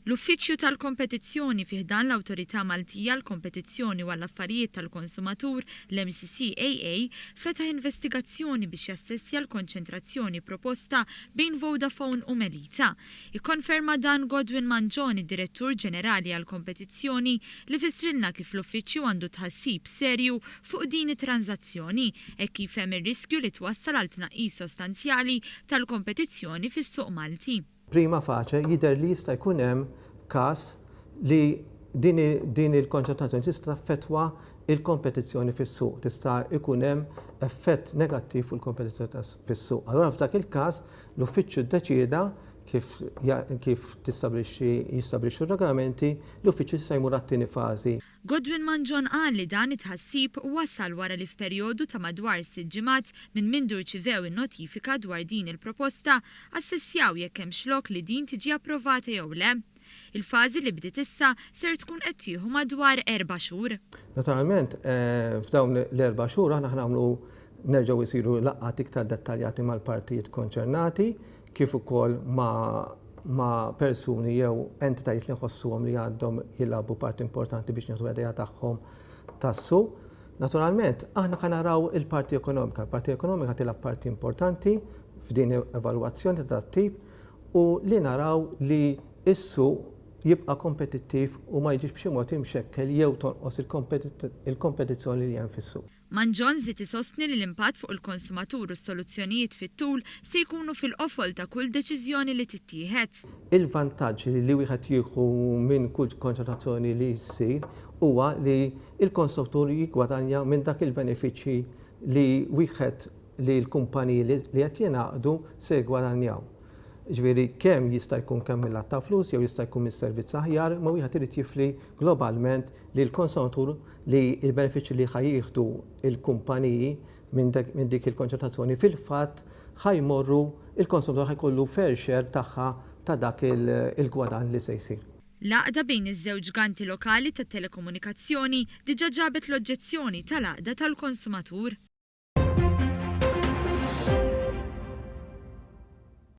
L-Uffiċċju tal-Kompetizzjoni fih dan l-Awtorità Maltija l-Kompetizzjoni u għall-Affarijiet tal-Konsumatur l-MCCAA fetaħ investigazzjoni biex jassessja l-konċentrazzjoni proposta bejn Vodafone u Melita. Ikkonferma dan Godwin Mangione, Direttur Ġenerali għall-Kompetizzjoni, li fissrilna kif l-uffiċċju għandu tħassib serju fuq din it-tranzazzjoni e kif hemm ir-riskju li twassal għal tnaqqis sostanzjali tal-kompetizzjoni fis-suq Malti. Prima faċe jidher li jista' jkun hemm każ li din il-konċentrazzjoni tista' taffettwa il-kompetizzjoni fis-suq, tista' jkun hemm effett negattiv fuq il-kompetizzjoni fis-suq. Allura f'dak il-każ l-uffiċċju ddeċieda kif jistabbilixxu r-regolamenti, l-uffiċċju se jmur għat-tieni fażi. Godwin Mangione qal li dan it-tħassib wasal wara li f'perjodu ta' madwar 6 ġimgħat minn mindu rċivew in-notifika dwar din il-proposta assessjaw jekk hemm xlok li din tiġi approvata jew le. Il-fażi li bdiet issa ser tkun qed tieħu madwar 4 xhur. Naturalment, f'dawn l-4 xhur aħna nagħmlu nerġgħu jsiru laqgħat iktar dettaljati mal-partijiet konċernati, kif ukoll ma' persuni jew entitajiet li nħossuhom li għandhom jilagħbu parti importanti biex nieħdu idea tagħhom tas-suq. Naturalment, aħna ħa naraw il-parti ekonomika. Il-parti ekonomika tilab parti importanti f'din evalwazzjoni tat-tip u li naraw li is-suq jibqa' kompetittiv u ma jiġix b'xi mod imxekkel jew tonqos il-kompetizzjoni li hemm fis-suq. Mangione żied isostni li l-impatt fuq il-konsumatur u s-soluzzjonijiet fit-tul se jkunu fil-qofol ta' kull deċiżjoni li tittieħed. Il-vantaġġ li wieħed jieħu minn kull konċentrazzjoni li jsir huwa li l-konsumatur jiggwadanja minn dak il-benefiċċji li wieħed li l-kumpaniji li qed jingħaqdu se jgwadanjaw. Ġifieri kemm jista' jkun kemm mill-att ta' flus jew jista' jkun mis-servizz aħjar, ma wieħed irid jifli globalment li l-konsumatur li l-benefiċċji li ħajjieħdu il-kumpaniji minn dik il-konċentrazzjoni fil-fatt ħajmorru il-konsumatur ħajkollu fair share tagħha ta' dak il-gwadan li se jsir. L-għaqda bejn iż-żewġ ġganti lokali tat-telekomunikazzjoni diġà ġabet l-oġġezzjoni tal-għaqda tal-konsumatur.